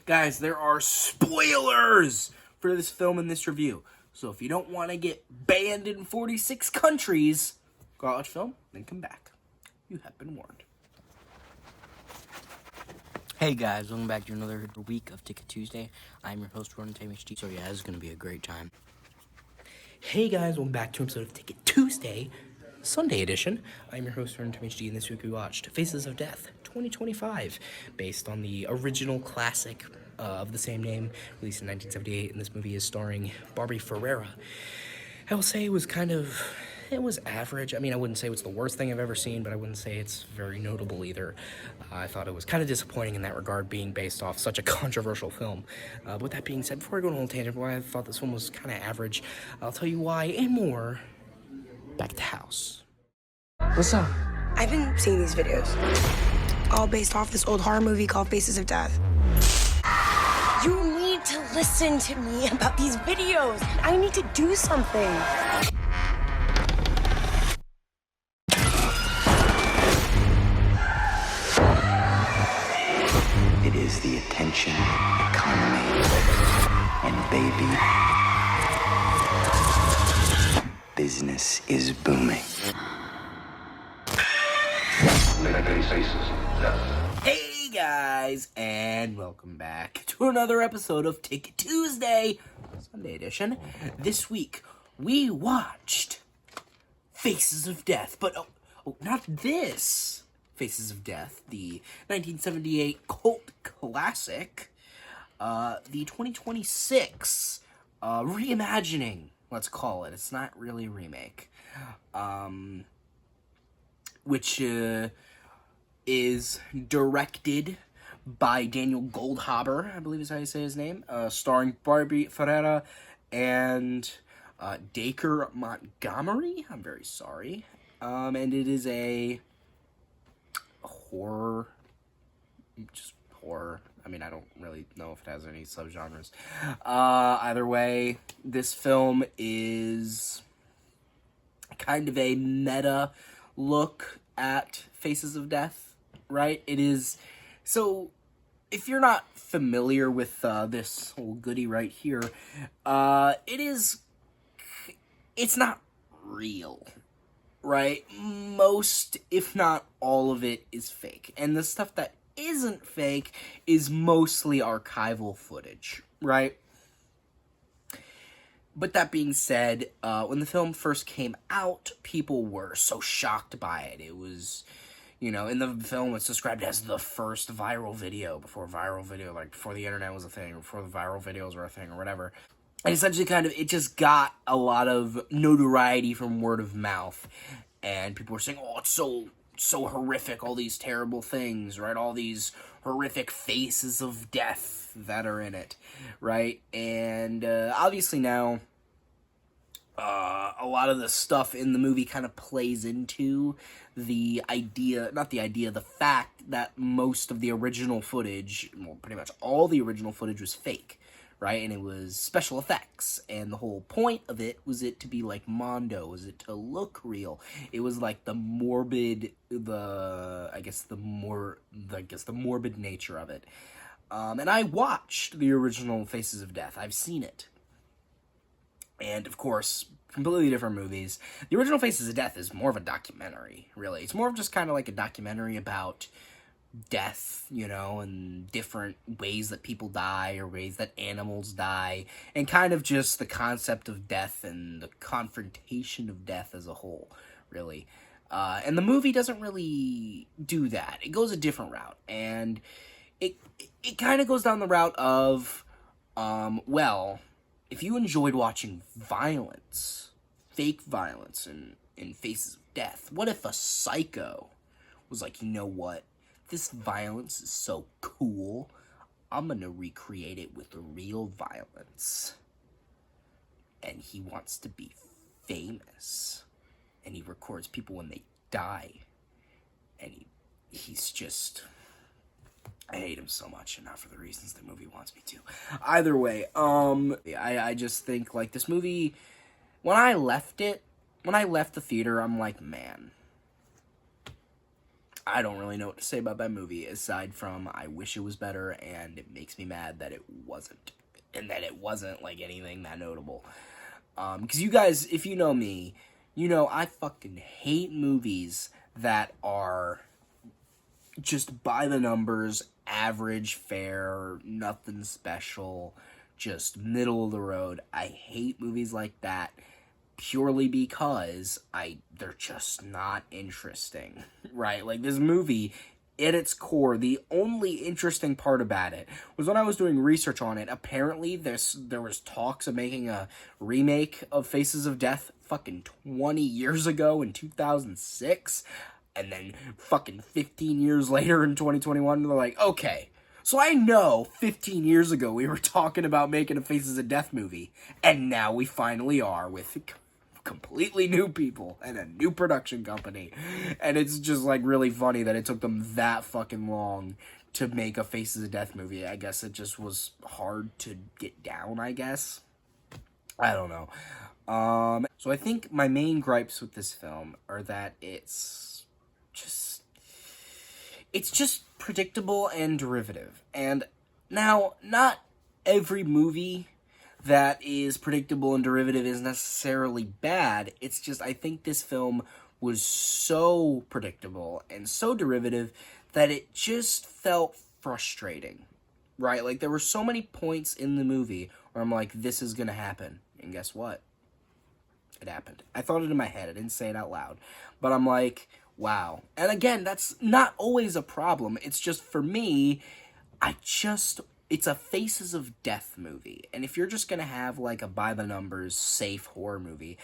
Guys, there are spoilers for this film and this review. So if you don't want to get banned in 46 countries, go out watch film, then come back. You have been warned. Hey guys, welcome back to another week of Ticket Tuesday. I'm your host, Ronan HD. So yeah, this is going to be a great time. Hey guys, welcome back to an episode of Ticket Tuesday, Sunday edition. I'm your host, Ronan HD, and this week we watched Faces of Death 2025, based on the original classic of the same name, released in 1978, and this movie is starring Barbie Ferreira. I will say it was average. I mean, I wouldn't say it was the worst thing I've ever seen, but I wouldn't say it's very notable either. I thought it was kind of disappointing in that regard, being based off such a controversial film. But with that being said, before I go on a little tangent, why I thought this one was kind of average, I'll tell you why and more back at the house. What's up? I've been seeing these videos, all based off this old horror movie called Faces of Death. You need to listen to me about these videos. I need to do something. It is the attention economy, and baby, business is booming. Hey guys, and welcome back to another episode of Ticket Tuesday, Sunday edition. This week, we watched Faces of Death, but not this Faces of Death, the 1978 cult classic, the 2026 reimagining, let's call it. It's not really a remake, which is directed by Daniel Goldhaber, I believe is how you say his name, starring Barbie Ferreira and Dacre Montgomery. I'm very sorry. And it is a horror, just horror. I mean, I don't really know if it has any subgenres. Either way, this film is kind of a meta look at Faces of Death, right? It is. So, if you're not familiar with this whole goodie right here, it's not real, right? Most, if not all of it, is fake. And the stuff that isn't fake is mostly archival footage, right? But that being said, when the film first came out, people were so shocked by it. It was, in the film, it's described as the first viral video, before the internet was a thing, or before the viral videos were a thing, or whatever. And essentially it just got a lot of notoriety from word of mouth. And people were saying, oh, it's so horrific, all these terrible things, right? All these horrific faces of death that are in it, right? And obviously now, a lot of the stuff in the movie kind of plays into the fact that most of the original footage, well, pretty much all the original footage was fake, right? And it was special effects, and the whole point of it was it to be like Mondo, was it to look real. It was like the morbid nature of it. And I watched the original Faces of Death. I've seen it. And, of course, completely different movies. The original Faces of Death is more of a documentary, really. It's more of just kind of like a documentary about death, and different ways that people die, or ways that animals die, and kind of just the concept of death and the confrontation of death as a whole, really. And the movie doesn't really do that. It goes a different route, and it kind of goes down the route of, if you enjoyed watching violence, fake violence in Faces of Death, what if a psycho was like, you know what? This violence is so cool, I'm gonna recreate it with real violence. And he wants to be famous. And he records people when they die. And he's just... I hate him so much, and not for the reasons the movie wants me to. Either way, I just think, like, this movie, when I left the theater, I'm like, man, I don't really know what to say about that movie, aside from I wish it was better, and it makes me mad that it wasn't. And that it wasn't, like, anything that notable. Because you guys, if you know me, you know I fucking hate movies that are just by the numbers, average fare, nothing special, just middle of the road. I hate movies like that purely because they're just not interesting, right? Like, this movie, at its core, the only interesting part about it was when I was doing research on it, apparently there was talks of making a remake of Faces of Death fucking 20 years ago in 2006, and then fucking 15 years later in 2021, they're like, okay, so I know 15 years ago we were talking about making a Faces of Death movie, and now we finally are with completely new people and a new production company. And it's just, like, really funny that it took them that fucking long to make a Faces of Death movie. I guess it just was hard to get down, I guess. I don't know. So I think my main gripes with this film are that it's just predictable and derivative. And now, not every movie that is predictable and derivative is necessarily bad. It's just, I think this film was so predictable and so derivative that it just felt frustrating, right? Like, there were so many points in the movie where I'm like, this is gonna happen. And guess what? It happened. I thought it in my head. I didn't say it out loud. But I'm like, wow. And again, that's not always a problem. It's just, for me, it's a Faces of Death movie. And if you're just going to have, like, a by-the-numbers, safe horror movie,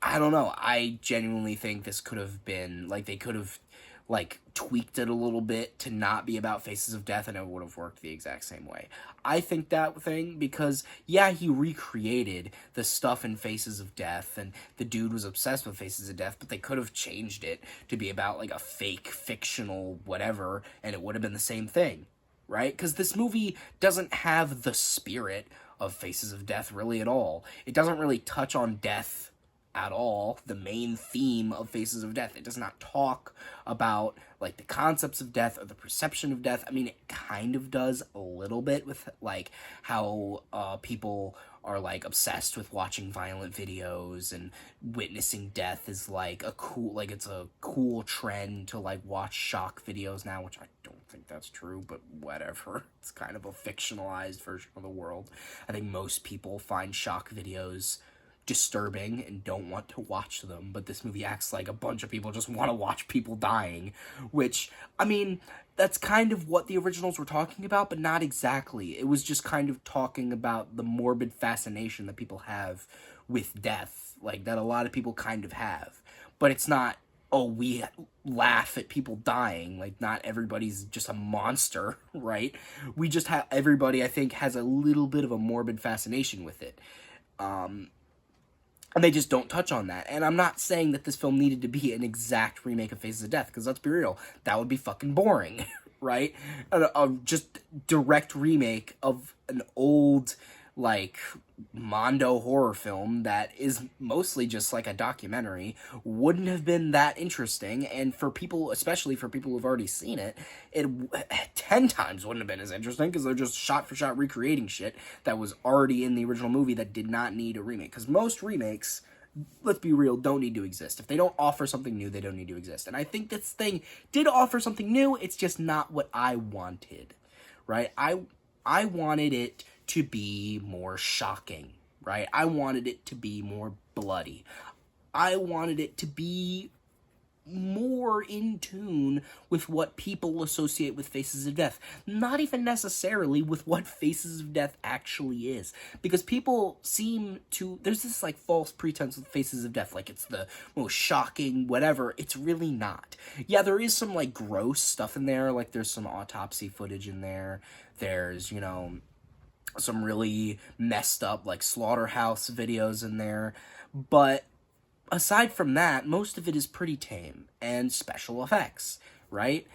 I don't know. I genuinely think this could have been, like, they could have, like, tweaked it a little bit to not be about Faces of Death, and it would have worked the exact same way. I think that thing, because, yeah, he recreated the stuff in Faces of Death, and the dude was obsessed with Faces of Death, but they could have changed it to be about, like, a fake, fictional whatever, and it would have been the same thing. Right? Because this movie doesn't have the spirit of Faces of Death really at all. It doesn't really touch on death at all, the main theme of Faces of Death. It does not talk about, like, the concepts of death or the perception of death. I mean, it kind of does a little bit with, like, how people are, like, obsessed with watching violent videos, and witnessing death is, like, it's a cool trend to, like, watch shock videos now, which I don't think that's true, but whatever. It's kind of a fictionalized version of the world. I think most people find shock videos disturbing and don't want to watch them, but this movie acts like a bunch of people just want to watch people dying, which, I mean, that's kind of what the originals were talking about, but not exactly. It was just kind of talking about the morbid fascination that people have with death, like, that a lot of people kind of have. But it's not, oh, we laugh at people dying. Like, not everybody's just a monster, right? We just have, everybody, I think, has a little bit of a morbid fascination with it. And they just don't touch on that. And I'm not saying that this film needed to be an exact remake of Faces of Death, because let's be real, that would be fucking boring, right? A just direct remake of an old, like, Mondo horror film that is mostly just like a documentary wouldn't have been that interesting. And for people, especially for people who've already seen it, it 10 times wouldn't have been as interesting, because they're just shot for shot recreating shit that was already in the original movie that did not need a remake. Because most remakes, let's be real, don't need to exist. If they don't offer something new, they don't need to exist. And I think this thing did offer something new. It's just not what I wanted, right? I wanted it to be more shocking, right? I wanted it to be more bloody. I wanted it to be more in tune with what people associate with Faces of Death. Not even necessarily with what Faces of Death actually is. Because people seem to, there's this, like, false pretense with Faces of Death, like it's the most shocking whatever. It's really not. Yeah, there is some, like, gross stuff in there, like there's some autopsy footage in there. There's, you know, some really messed up, like, slaughterhouse videos in there, but aside from that, most of it is pretty tame, and special effects, right?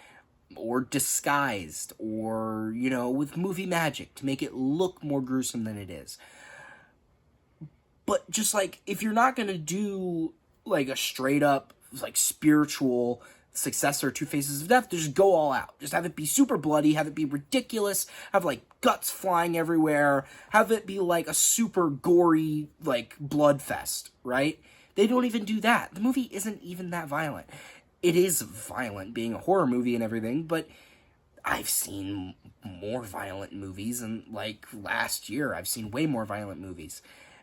Or disguised, or, you know, with movie magic to make it look more gruesome than it is. But just, like, if you're not gonna do, like, a straight up, like, spiritual successor to Faces of Death, just go all out. Just have it be super bloody, have it be ridiculous, have, like, guts flying everywhere, have it be, like, a super gory, like, blood fest, right? They don't even do that. The movie isn't even that violent. It is violent, being a horror movie and everything, but I've seen more violent movies, and, like, last year, I've seen way more violent movies.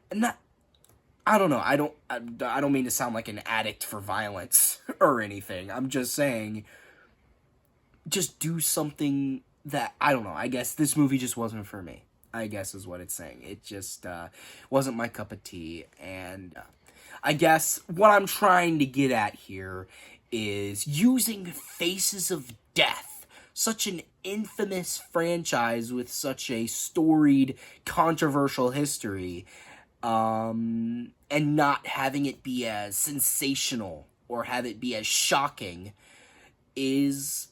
And that, I don't know, I don't mean to sound like an addict for violence or anything. I'm just saying, just do something that, I don't know, I guess this movie just wasn't for me, I guess is what it's saying. It just wasn't my cup of tea, and I guess what I'm trying to get at here is using Faces of Death, such an infamous franchise with such a storied, controversial history, and not having it be as sensational or have it be as shocking is,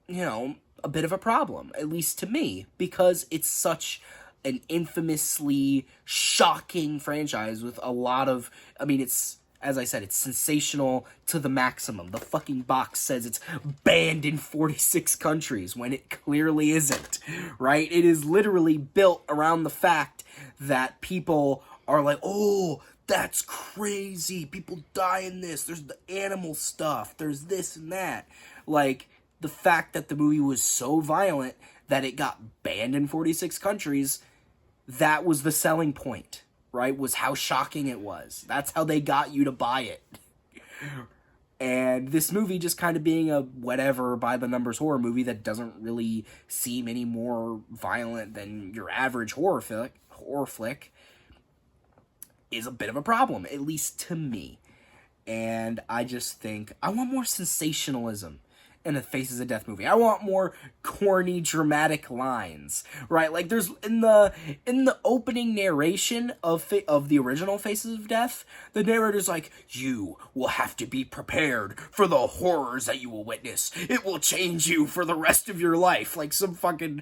you know, a bit of a problem, at least to me, because it's such an infamously shocking franchise with a lot of, I mean, it's, as I said, it's sensational to the maximum. The fucking box says it's banned in 46 countries when it clearly isn't, right? It is literally built around the fact that people are like, oh, that's crazy. People die in this. There's the animal stuff. There's this and that. Like, the fact that the movie was so violent that it got banned in 46 countries, that was the selling point, right? Was how shocking it was. That's how they got you to buy it. And this movie just kind of being a whatever by-the-numbers horror movie that doesn't really seem any more violent than your average horror flick is a bit of a problem, at least to me. And I just think, I want more sensationalism in a Faces of Death movie. I want more corny, dramatic lines, right? Like, there's, in the opening narration of the original Faces of Death, the narrator's like, you will have to be prepared for the horrors that you will witness. It will change you for the rest of your life. Like, some fucking,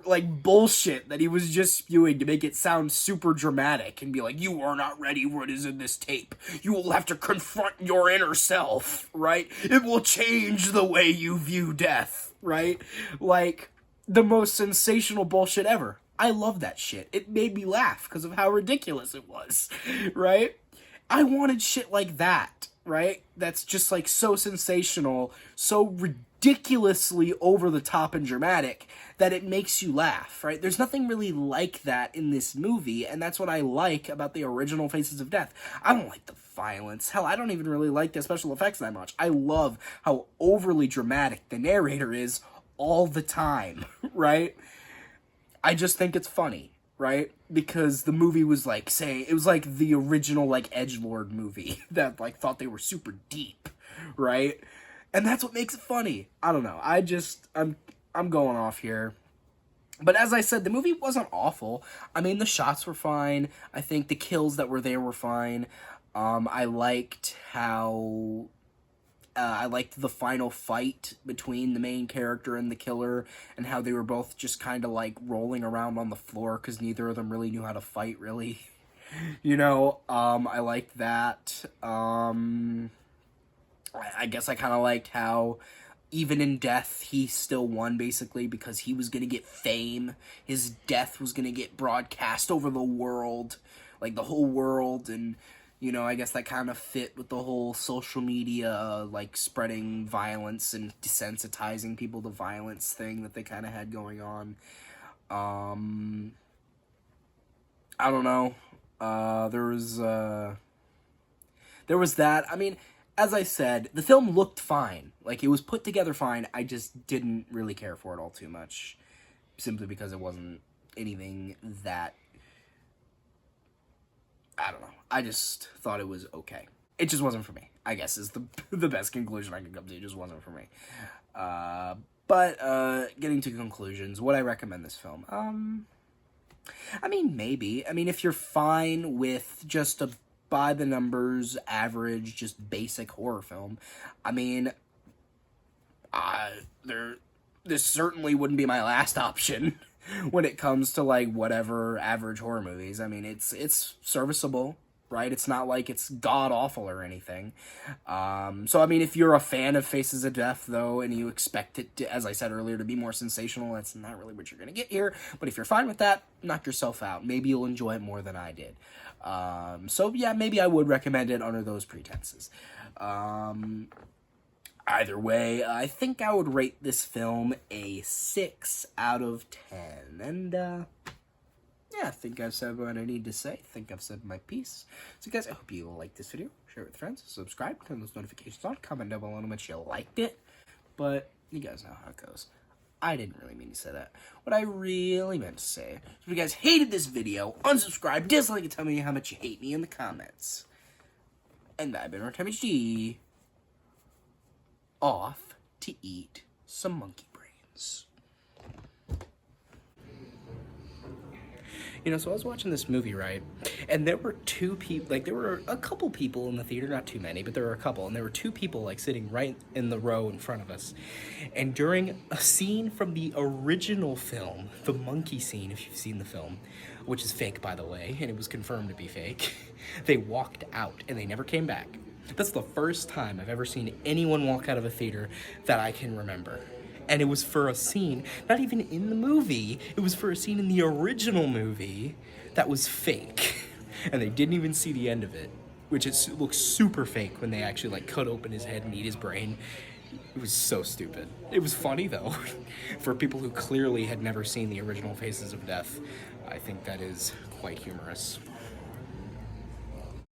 like, bullshit that he was just spewing to make it sound super dramatic and be like, you are not ready for what is in this tape. You will have to confront your inner self, right? It will change the way you view death, right? Like, the most sensational bullshit ever. I love that shit. It made me laugh because of how ridiculous it was, right? I wanted shit like that, right? That's just, like, so sensational, so ridiculously over the top and dramatic that it makes you laugh, right? There's nothing really like that in this movie, and that's what I like about the original Faces of Death. I don't like the violence. Hell, I don't even really like the special effects that much. I love how overly dramatic the narrator is all the time, right? I just think it's funny, right? Because the movie was like, say, it was like the original, like, edgelord movie that, like, thought they were super deep, right? And that's what makes it funny. I don't know. I'm going off here. But as I said, the movie wasn't awful. I mean, the shots were fine. I think the kills that were there were fine. I liked how... I liked the final fight between the main character and the killer, and how they were both just kind of, like, rolling around on the floor, because neither of them really knew how to fight, really. You know, I liked that. I guess I kind of liked how, even in death, he still won, basically, because he was going to get fame. His death was going to get broadcast over the world, like, the whole world, and... You know, I guess that kind of fit with the whole social media, like, spreading violence and desensitizing people to violence thing that they kind of had going on. I don't know. There was that. I mean, as I said, the film looked fine. Like, it was put together fine. I just didn't really care for it all too much. Simply because it wasn't anything that... I don't know. I just thought it was okay. It just wasn't for me, I guess, is the best conclusion I can come to. It just wasn't for me. But getting to conclusions, would I recommend this film? I mean, maybe. I mean, if you're fine with just a by-the-numbers, average, just basic horror film, I mean, this certainly wouldn't be my last option. When it comes to, like, whatever average horror movies. I mean, it's serviceable. right? It's not like it's god-awful or anything. So, I mean, if you're a fan of Faces of Death, though, and you expect it to, as I said earlier, to be more sensational, that's not really what you're going to get here. But if you're fine with that, knock yourself out. Maybe you'll enjoy it more than I did. So, yeah, maybe I would recommend it under those pretenses. Either way, I think I would rate this film a 6 out of 10. And, yeah, I think I've said what I need to say. I think I've said my piece. So, guys, I hope you liked this video. Share it with friends. Subscribe. Turn those notifications on. Comment down below how much you liked it. But you guys know how it goes. I didn't really mean to say that. What I really meant to say is if you guys hated this video, unsubscribe, dislike it, tell me how much you hate me in the comments. And I've been Runtime HD. Off to eat some monkey brains. You know, so I was watching this movie, right? And there were two people, like, there were a couple people in the theater, not too many, but there were a couple, and there were two people, like, sitting right in the row in front of us. And during a scene from the original film, the monkey scene, if you've seen the film, which is fake, by the way, and it was confirmed to be fake, they walked out, and they never came back. That's the first time I've ever seen anyone walk out of a theater that I can remember. And it was for a scene, not even in the movie, it was for a scene in the original movie that was fake. And they didn't even see the end of it, which looks super fake when they actually, like, cut open his head and eat his brain. It was so stupid. It was funny, though, for people who clearly had never seen the original Faces of Death. I think that is quite humorous.